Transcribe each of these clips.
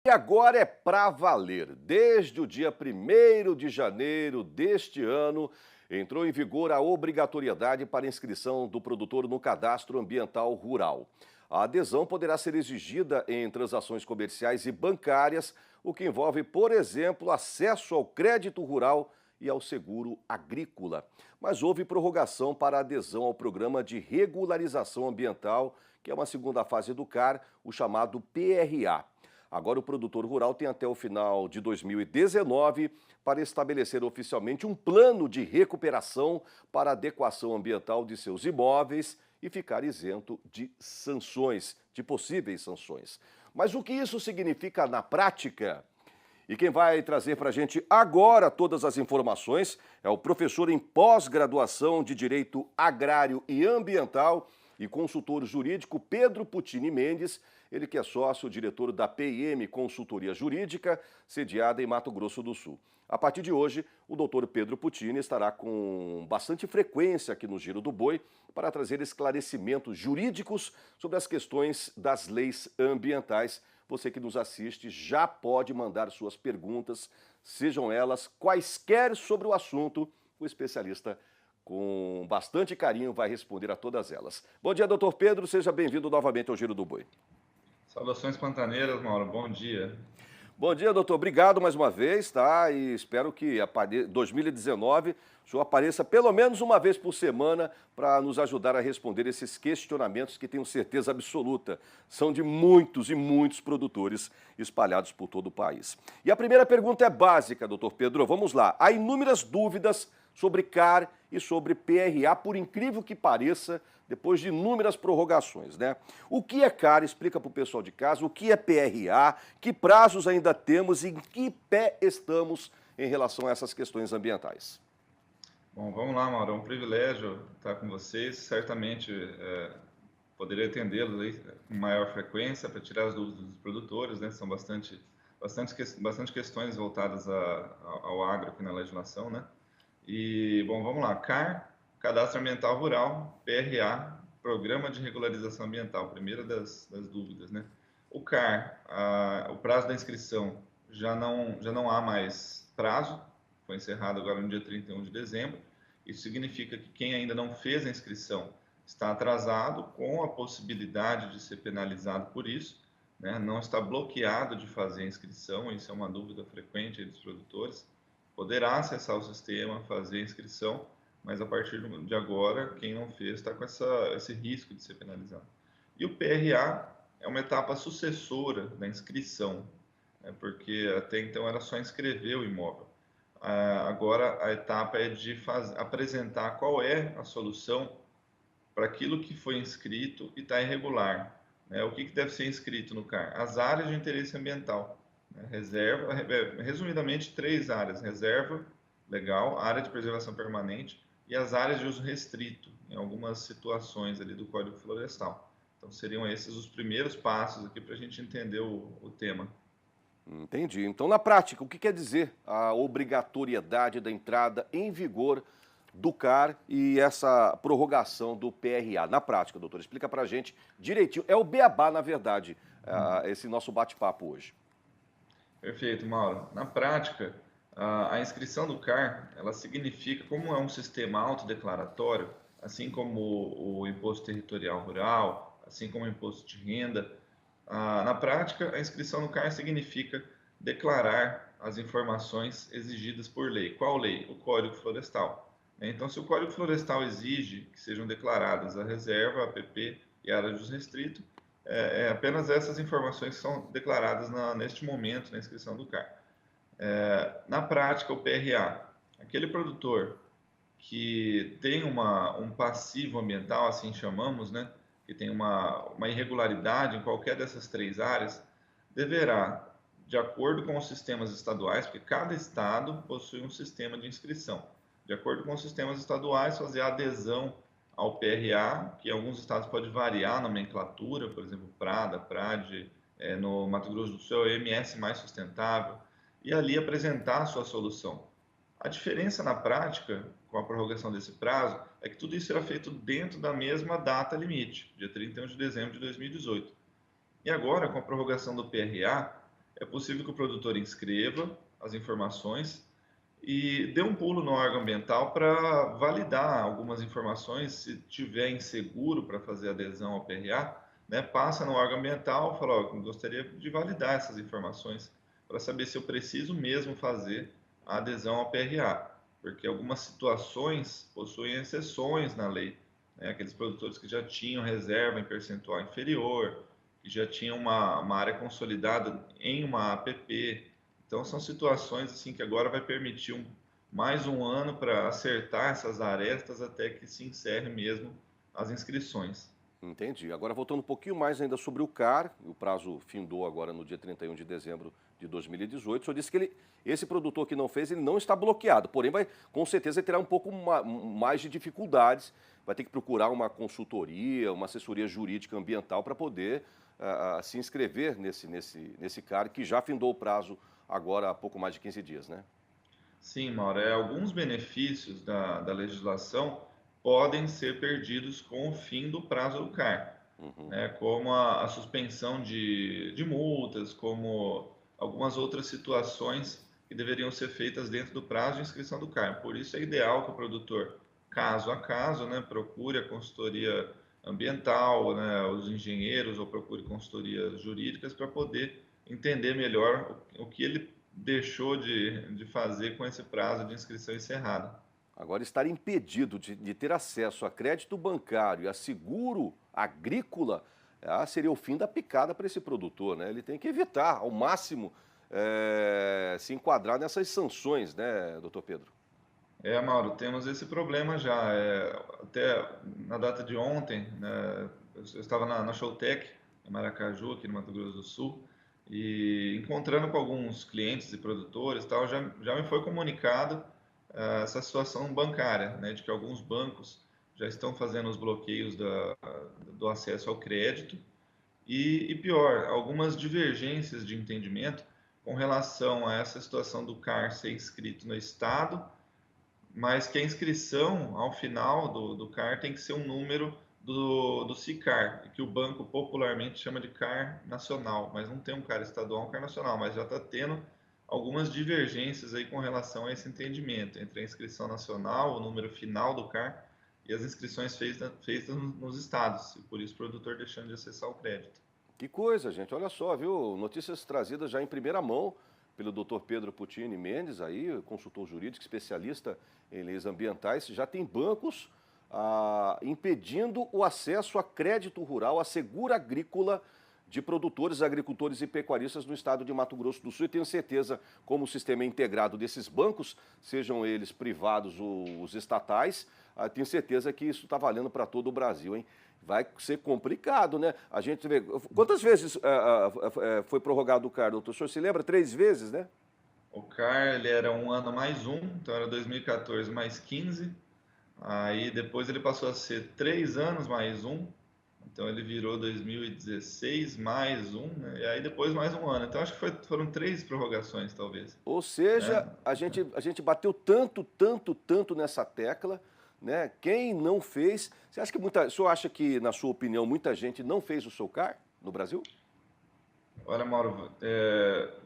E agora é pra valer. Desde o dia 1º de janeiro deste ano, entrou em vigor a obrigatoriedade para inscrição do produtor no Cadastro Ambiental Rural. A adesão poderá ser exigida em transações comerciais e bancárias, o que envolve, por exemplo, acesso ao crédito rural e ao seguro agrícola. Mas houve prorrogação para a adesão ao Programa de Regularização Ambiental, que é uma segunda fase do CAR, o chamado PRA. Agora, o produtor rural tem até o final de 2019 para estabelecer oficialmente um plano de recuperação para adequação ambiental de seus imóveis e ficar isento de sanções, de possíveis sanções. Mas o que isso significa na prática? E quem vai trazer para a gente agora todas as informações é o professor em pós-graduação de Direito Agrário e Ambiental e consultor jurídico Pedro Puccini Mendes, ele que é sócio-diretor da PIM Consultoria Jurídica, sediada em Mato Grosso do Sul. A partir de hoje, o doutor Pedro Puccini estará com bastante frequência aqui no Giro do Boi para trazer esclarecimentos jurídicos sobre as questões das leis ambientais. Você que nos assiste já pode mandar suas perguntas, sejam elas quaisquer sobre o assunto, o especialista com bastante carinho vai responder a todas elas. Bom dia, doutor Pedro, seja bem-vindo novamente ao Giro do Boi. Saudações pantaneiras, Mauro, bom dia. Bom dia, doutor. Obrigado mais uma vez, tá? E espero que 2019 o senhor apareça pelo menos uma vez por semana para nos ajudar a responder esses questionamentos que tenho certeza absoluta são de muitos e muitos produtores espalhados por todo o país. E a primeira pergunta é básica, doutor Pedro. Vamos lá. Há inúmeras dúvidas sobre CAR e sobre PRA, por incrível que pareça, depois de inúmeras prorrogações, né? O que é CAR? Explica para o pessoal de casa. O que é PRA? Que prazos ainda temos e em que pé estamos em relação a essas questões ambientais? Bom, vamos lá, Mauro, é um privilégio estar com vocês. Certamente poderei atendê-los aí com maior frequência para tirar as dúvidas dos produtores, né? São bastante questões voltadas ao agro aqui na legislação, né? E, bom, vamos lá. CAR, Cadastro Ambiental Rural, PRA, Programa de Regularização Ambiental, primeira das dúvidas, né? O CAR, o prazo da inscrição já não há mais prazo, foi encerrado agora no dia 31 de dezembro. Isso significa que quem ainda não fez a inscrição está atrasado, com a possibilidade de ser penalizado por isso, né? Não está bloqueado de fazer a inscrição, isso é uma dúvida frequente aí dos produtores. Poderá acessar o sistema, fazer a inscrição, mas a partir de agora, quem não fez está com esse risco de ser penalizado. E o PRA é uma etapa sucessora da inscrição, né? Porque até então era só inscrever o imóvel. Agora a etapa é de apresentar qual é a solução para aquilo que foi inscrito e está irregular, né? O que deve ser inscrito no CAR? As áreas de interesse ambiental, né? Reserva, resumidamente, 3 áreas: reserva legal, área de preservação permanente e as áreas de uso restrito, em algumas situações ali do Código Florestal. Então seriam esses os primeiros passos aqui para a gente entender o tema. Entendi. Então, na prática, o que quer dizer a obrigatoriedade da entrada em vigor do CAR e essa prorrogação do PRA? Na prática, doutor, explica pra gente direitinho. É o beabá, na verdade, esse nosso bate-papo hoje. Perfeito, Mauro. Na prática, a inscrição do CAR, ela significa, como é um sistema autodeclaratório, assim como o Imposto Territorial Rural, assim como o Imposto de Renda, na prática, a inscrição no CAR significa declarar as informações exigidas por lei. Qual lei? O Código Florestal. Então, se o Código Florestal exige que sejam declaradas a reserva, a APP e a área de uso restrito, apenas essas informações que são declaradas neste momento na inscrição do CAR. Na prática, o PRA, aquele produtor que tem um passivo ambiental, assim chamamos, né, que tem uma irregularidade em qualquer dessas 3 áreas, deverá, de acordo com os sistemas estaduais, porque cada estado possui um sistema de inscrição, de acordo com os sistemas estaduais, fazer a adesão ao PRA, que em alguns estados pode variar a nomenclatura, por exemplo, Prada, PRAD, no Mato Grosso do Sul, é o MS mais sustentável, e ali apresentar a sua solução. A diferença na prática, com a prorrogação desse prazo, é que tudo isso será feito dentro da mesma data limite, dia 31 de dezembro de 2018. E agora, com a prorrogação do PRA, é possível que o produtor inscreva as informações e dê um pulo no órgão ambiental para validar algumas informações. Se tiver inseguro para fazer adesão ao PRA, né, passa no órgão ambiental e fala, ó, gostaria de validar essas informações para saber se eu preciso mesmo fazer a adesão ao PRA, porque algumas situações possuem exceções na lei, né? Aqueles produtores que já tinham reserva em percentual inferior, que já tinham uma área consolidada em uma APP. Então, são situações assim que agora vai permitir mais um ano para acertar essas arestas até que se encerre mesmo as inscrições. Entendi. Agora, voltando um pouquinho mais ainda sobre o CAR, o prazo findou agora no dia 31 de dezembro de 2018. O senhor disse que esse produtor que não fez, ele não está bloqueado, porém, com certeza, ele terá um pouco mais de dificuldades, vai ter que procurar uma consultoria, uma assessoria jurídica ambiental para poder se inscrever nesse CAR, que já findou o prazo agora há pouco mais de 15 dias, né? Sim, Mauro, alguns benefícios da legislação podem ser perdidos com o fim do prazo do CAR, Uhum. né? Como a suspensão de multas, como algumas outras situações que deveriam ser feitas dentro do prazo de inscrição do CAR. Por isso é ideal que o produtor, caso a caso, né, procure a consultoria ambiental, né, os engenheiros, ou procure consultorias jurídicas para poder entender melhor o que ele deixou de fazer com esse prazo de inscrição encerrado. Agora, estar impedido de ter acesso a crédito bancário e a seguro agrícola seria o fim da picada para esse produtor, né? Ele tem que evitar ao máximo se enquadrar nessas sanções, né, doutor Pedro? Mauro, temos esse problema já. Até na data de ontem, né, eu estava na Showtech, em Maracaju, aqui no Mato Grosso do Sul, e encontrando com alguns clientes e produtores, tal, já me foi comunicado essa situação bancária, né, de que alguns bancos já estão fazendo os bloqueios do acesso ao crédito e pior, algumas divergências de entendimento com relação a essa situação do CAR ser inscrito no Estado, mas que a inscrição ao final do CAR tem que ser um número do SICAR, que o banco popularmente chama de CAR nacional, mas não tem um CAR estadual, um CAR nacional, mas já está tendo algumas divergências aí com relação a esse entendimento entre a inscrição nacional, o número final do CAR, e as inscrições feitas nos estados, e por isso o produtor deixando de acessar o crédito. Que coisa, gente. Olha só, viu? Notícias trazidas já em primeira mão pelo doutor Pedro Puccini Mendes, aí, consultor jurídico, especialista em leis ambientais. Já tem bancos impedindo o acesso a crédito rural, a seguro agrícola de produtores, agricultores e pecuaristas no estado de Mato Grosso do Sul. E tenho certeza, como o sistema é integrado desses bancos, sejam eles privados ou os estatais, tenho certeza que isso está valendo para todo o Brasil, hein? Vai ser complicado, né? A gente vê. Quantas vezes foi prorrogado o CAR, doutor? O senhor se lembra? 3 vezes, né? O CAR ele era um ano mais um, então era 2014 mais 15. Aí depois ele passou a ser 3 anos mais um, então ele virou 2016 mais um, né? E aí depois mais um ano. Então acho que foram 3 prorrogações, talvez, Ou seja, né? a gente bateu tanto nessa tecla, né? Quem não fez. O senhor acha que, na sua opinião, muita gente não fez o seu CAR no Brasil? Olha, Mauro,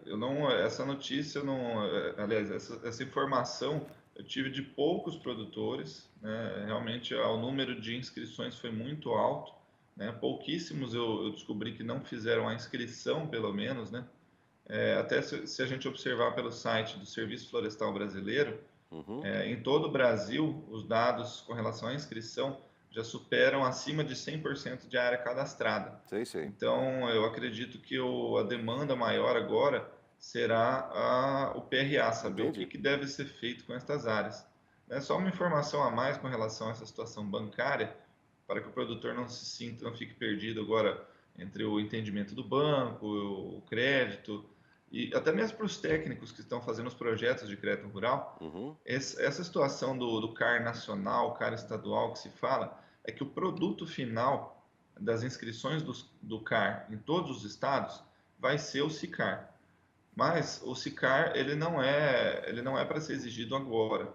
eu não, essa notícia, eu não, aliás, essa informação eu tive de poucos produtores, né? Realmente o número de inscrições foi muito alto, né? Pouquíssimos eu descobri que não fizeram a inscrição, pelo menos, né? Até se a gente observar pelo site do Serviço Florestal Brasileiro, Uhum. em todo o Brasil, os dados com relação à inscrição já superam acima de 100% de área cadastrada. Sei, sei. Então, eu acredito que a demanda maior agora será o PRA, saber o Entendi. que deve ser feito com estas áreas. Só uma informação a mais com relação a essa situação bancária, para que o produtor não se sinta, não fique perdido agora entre o entendimento do banco, o crédito, e até mesmo para os técnicos que estão fazendo os projetos de crédito rural, Uhum. essa situação do CAR nacional, CAR estadual que se fala, é que o produto final das inscrições do CAR em todos os estados vai ser o SICAR. Mas o SICAR ele não é para ser exigido agora,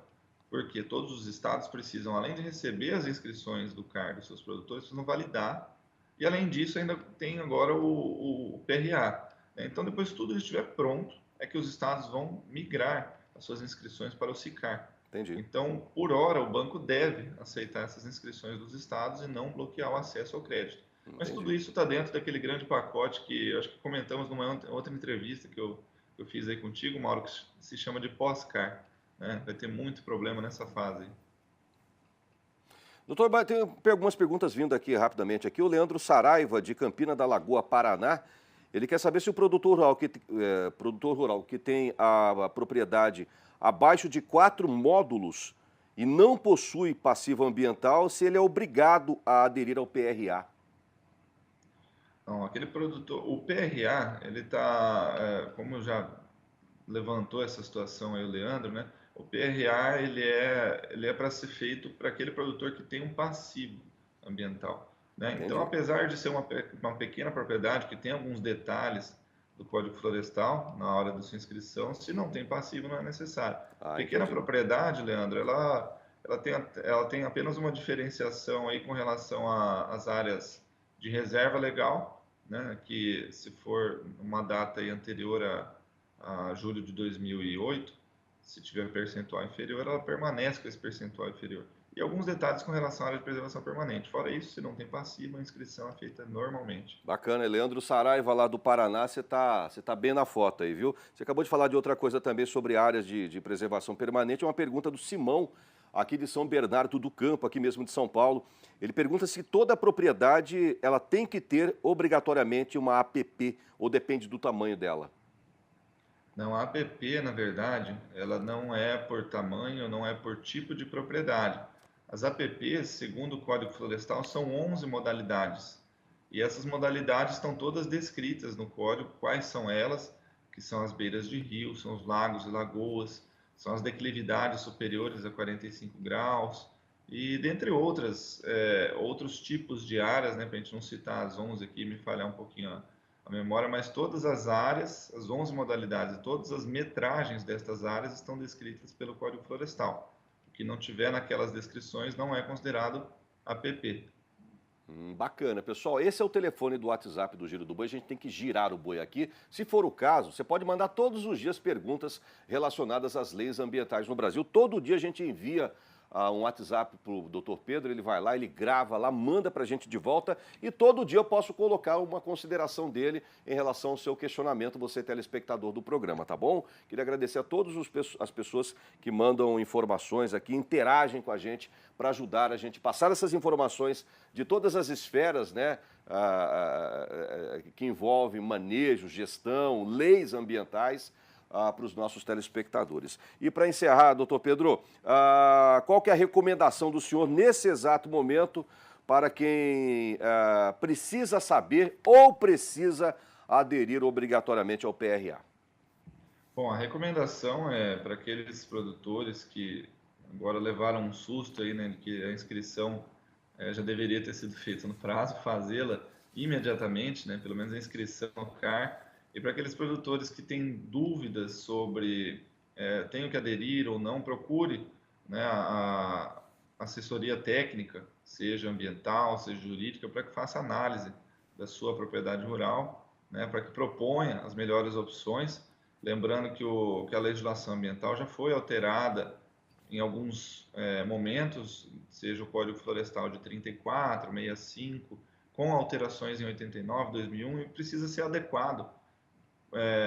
porque todos os estados precisam, além de receber as inscrições do CAR dos seus produtores, precisam validar. E além disso, ainda tem agora o PRA. né? Então, depois que tudo isso estiver pronto, é que os estados vão migrar as suas inscrições para o SICAR. Entendi. Então, por hora, o banco deve aceitar essas inscrições dos estados e não bloquear o acesso ao crédito. Mas tudo Entendi. isso está dentro daquele grande pacote que eu acho que comentamos numa outra entrevista que eu fiz aí contigo, Mauro, que se chama de pós-CAR, né? Vai ter muito problema nessa fase. Doutor, tem algumas perguntas vindo aqui rapidamente. Aqui o Leandro Saraiva, de Campina da Lagoa, Paraná, ele quer saber se o produtor rural que tem a propriedade abaixo de 4 módulos e não possui passivo ambiental, se ele é obrigado a aderir ao PRA. Então, aquele produtor, o PRA, ele está, como já levantou essa situação aí o Leandro, né? O PRA ele é para ser feito para aquele produtor que tem um passivo ambiental, né? Então, Entendi. apesar de ser uma pequena propriedade que tem alguns detalhes do Código Florestal na hora da sua inscrição, se não tem passivo não é necessário. Ah, Pequena entendi. propriedade, Leandro, ela tem apenas uma diferenciação aí com relação às áreas de reserva legal, né? Que se for uma data aí anterior a julho de 2008, se tiver percentual inferior, ela permanece com esse percentual inferior. E alguns detalhes com relação à área de preservação permanente. Fora isso, se não tem passivo, a inscrição é feita normalmente. Bacana, Leandro Saraiva, lá do Paraná, você tá bem na foto aí, viu? Você acabou de falar de outra coisa também sobre áreas de preservação permanente, uma pergunta do Simão, aqui de São Bernardo do Campo, aqui mesmo de São Paulo. Ele pergunta se toda propriedade ela tem que ter obrigatoriamente uma APP ou depende do tamanho dela. Não, a APP, na verdade, ela não é por tamanho, não é por tipo de propriedade. As APPs, segundo o Código Florestal, são 11 modalidades. E essas modalidades estão todas descritas no código, quais são elas, que são as beiras de rio, são os lagos e lagoas, são as declividades superiores a 45 graus, e dentre outros tipos de áreas, né, para a gente não citar as 11 aqui, me falhar um pouquinho a memória, mas todas as áreas, as 11 modalidades, todas as metragens destas áreas estão descritas pelo Código Florestal. O que não tiver naquelas descrições não é considerado APP. Bacana, pessoal. Esse é o telefone do WhatsApp do Giro do Boi. A gente tem que girar o boi aqui. Se for o caso, você pode mandar todos os dias perguntas relacionadas às leis ambientais no Brasil. Todo dia a gente envia um WhatsApp para o doutor Pedro, ele vai lá, ele grava lá, manda para a gente de volta e todo dia eu posso colocar uma consideração dele em relação ao seu questionamento, você telespectador do programa, tá bom? Queria agradecer a todas as pessoas que mandam informações aqui, interagem com a gente para ajudar a gente a passar essas informações de todas as esferas, né, que envolvem manejo, gestão, leis ambientais, para os nossos telespectadores. E para encerrar, doutor Pedro, qual que é a recomendação do senhor nesse exato momento para quem precisa saber ou precisa aderir obrigatoriamente ao PRA? Bom, a recomendação é para aqueles produtores que agora levaram um susto aí, né, de que a inscrição já deveria ter sido feita no prazo, fazê-la imediatamente, né, pelo menos a inscrição no CAR. E para aqueles produtores que têm dúvidas sobre tenho que aderir ou não, procure, né, a assessoria técnica, seja ambiental, seja jurídica, para que faça análise da sua propriedade rural, né, para que proponha as melhores opções. Lembrando que a legislação ambiental já foi alterada em alguns momentos, seja o Código Florestal de 34, 65, com alterações em 89, 2001, e precisa ser adequado.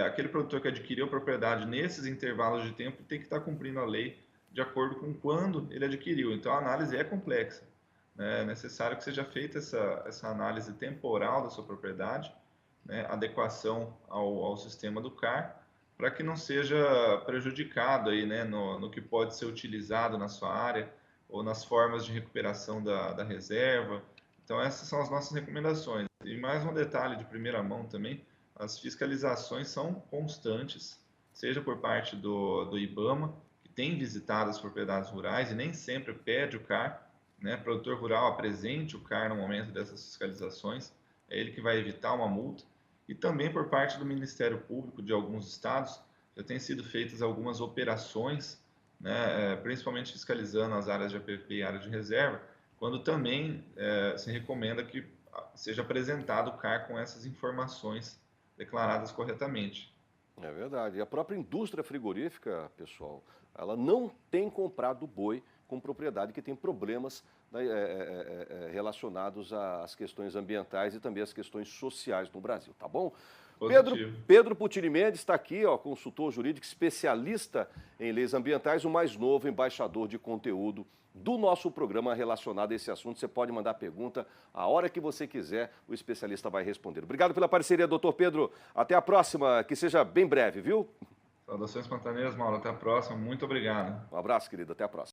Aquele produtor que adquiriu a propriedade nesses intervalos de tempo tem que estar cumprindo a lei de acordo com quando ele adquiriu. Então, a análise é complexa. É necessário que seja feita essa análise temporal da sua propriedade, né, adequação ao sistema do CAR, para que não seja prejudicado aí, né, no que pode ser utilizado na sua área ou nas formas de recuperação da reserva. Então, essas são as nossas recomendações. E mais um detalhe de primeira mão também, as fiscalizações são constantes, seja por parte do IBAMA, que tem visitado as propriedades rurais e nem sempre pede o CAR, né? O produtor rural apresente o CAR no momento dessas fiscalizações, é ele que vai evitar uma multa. E também por parte do Ministério Público de alguns estados, já têm sido feitas algumas operações, né? Principalmente fiscalizando as áreas de APP e áreas de reserva, quando também se recomenda que seja apresentado o CAR com essas informações declaradas corretamente. É verdade. E a própria indústria frigorífica, pessoal, ela não tem comprado boi com propriedade que tem problemas, né, relacionados às questões ambientais e também às questões sociais no Brasil, tá bom? Positivo. Pedro Putini Mendes está aqui, ó, consultor jurídico, especialista em leis ambientais, o mais novo embaixador de conteúdo do nosso programa relacionado a esse assunto. Você pode mandar pergunta a hora que você quiser, o especialista vai responder. Obrigado pela parceria, doutor Pedro. Até a próxima, que seja bem breve, viu? Saudações pantaneiras, Mauro. Até a próxima. Muito obrigado. Um abraço, querido. Até a próxima.